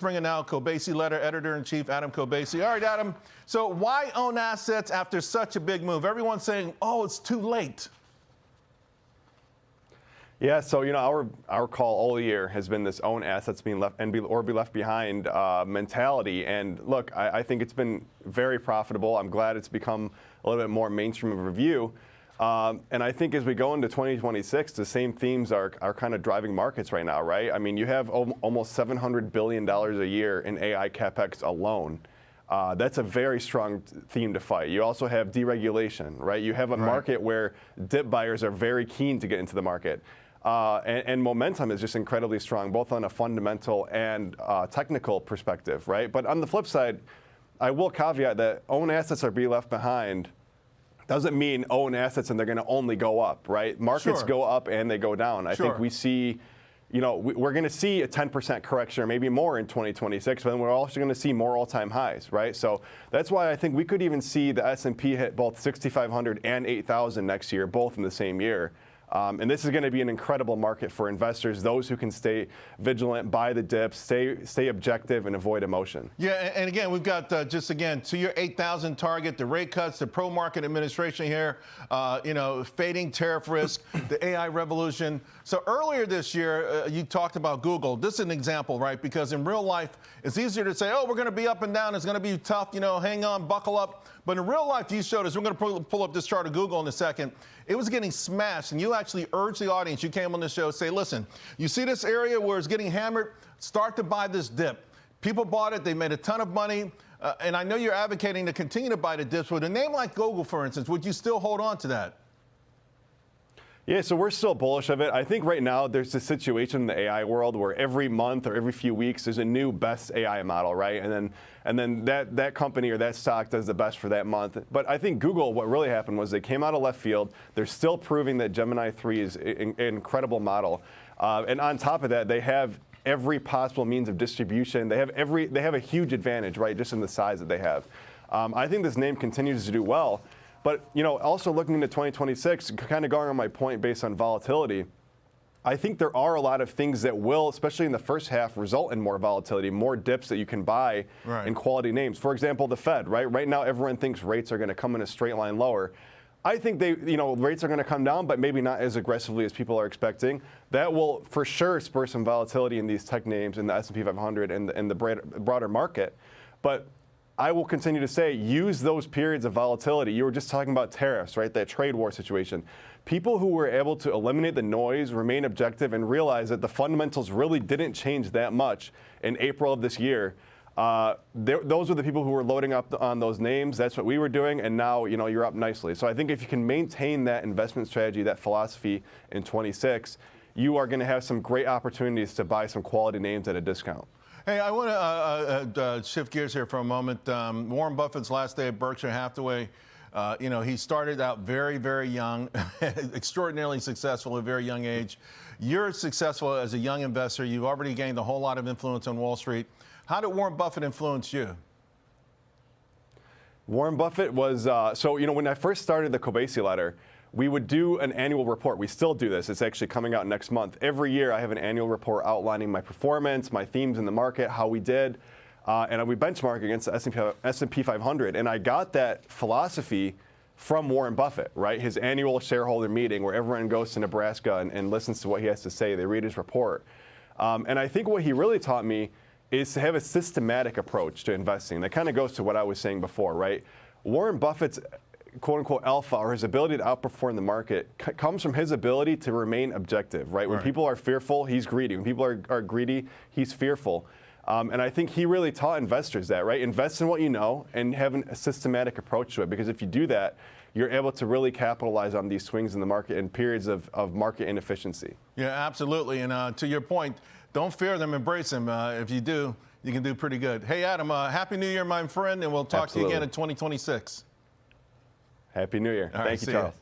Bringing now Kobeissi Letter, editor-in-chief Adam Kobeissi. All right, Adam, so why own assets after such a big move? Everyone's saying, oh, it's too late. Yeah, so our call all year has been this own assets being left or be left behind mentality. And look, I think it's been very profitable. I'm glad it's become a little bit more mainstream of review. And I think as we go into 2026, the same themes are kind of driving markets right now, right? I mean, you have almost $700 billion a year in AI capex alone. That's a very strong theme to fight. You also have deregulation, right? You have a market where dip buyers are very keen to get into the market. And momentum is just incredibly strong, both on a fundamental and technical perspective, right? But on the flip side, I will caveat that own assets are being left behind doesn't mean own assets and they're going to only go up, right? Markets go up and they go down. I think we see, we're going to see a 10% correction or maybe more in 2026, but then we're also going to see more all-time highs, right? So that's why I think we could even see the S&P hit both 6,500 and 8,000 next year, both in the same year. And this is going to be an incredible market for investors, those who can stay vigilant, buy the dips, stay objective, and avoid emotion. Yeah, and again, we've got just again to your 8,000 target, the rate cuts, the pro-market administration here, fading tariff risk, the AI revolution. So earlier this year, you talked about Google. This is an example, right? Because in real life, it's easier to say, oh, we're going to be up and down. It's going to be tough. Hang on, buckle up. But in real life, you showed us. We're going to pull up this chart of Google in a second. It was getting smashed, and you actually urged the audience. You came on the show, say, listen, you see this area where it's getting hammered? Start to buy this dip. People bought it. They made a ton of money. And I know you're advocating to continue to buy the dips. With a name like Google, for instance, would you still hold on to that? Yeah, so we're still bullish of it. I think right now there's a situation in the AI world where every month or every few weeks there's a new best AI model, right? And then that company or that stock does the best for that month. But I think Google, what really happened was they came out of left field. They're still proving that Gemini 3 is an incredible model. And on top of that, they have every possible means of distribution. They have a huge advantage, right, just in the size that they have. I think this name continues to do well. But, also looking into 2026, kind of going on my point based on volatility, I think there are a lot of things that will, especially in the first half, result in more volatility, more dips that you can buy in quality names. For example, the Fed, right? Right now, everyone thinks rates are going to come in a straight line lower. I think rates are going to come down, but maybe not as aggressively as people are expecting. That will for sure spur some volatility in these tech names in the S&P 500 and the broader market. But I will continue to say, use those periods of volatility. You were just talking about tariffs, right? That trade war situation. People who were able to eliminate the noise, remain objective, and realize that the fundamentals really didn't change that much in April of this year. Those were the people who were loading up on those names. That's what we were doing, and now you're up nicely. So I think if you can maintain that investment strategy, that philosophy in 26, you are going to have some great opportunities to buy some quality names at a discount. Hey, I want to shift gears here for a moment. Warren Buffett's last day at Berkshire Hathaway. He started out very, very young, extraordinarily successful at a very young age. You're successful as a young investor. You've already gained a whole lot of influence on Wall Street. How did Warren Buffett influence you? Warren Buffett was, when I first started the Kobeissi Letter, we would do an annual report. We still do this. It's actually coming out next month. Every year I have an annual report outlining my performance, my themes in the market, how we did, and we benchmark against the S&P 500. And I got that philosophy from Warren Buffett, right? His annual shareholder meeting where everyone goes to Nebraska and listens to what he has to say. They read his report. And I think what he really taught me is to have a systematic approach to investing. That kind of goes to what I was saying before, right? Warren Buffett's quote-unquote alpha, or his ability to outperform the market, comes from his ability to remain objective, right? When people are fearful, he's greedy. When people are greedy, he's fearful. And I think he really taught investors that, right? Invest in what you know and have a systematic approach to it, because if you do that, you're able to really capitalize on these swings in the market in periods of market inefficiency. Yeah, absolutely. And to your point, don't fear them, embrace them. If you do, you can do pretty good. Hey, Adam, Happy New Year, my friend, and we'll talk to you again in 2026. Happy New Year. Thank you, Charles.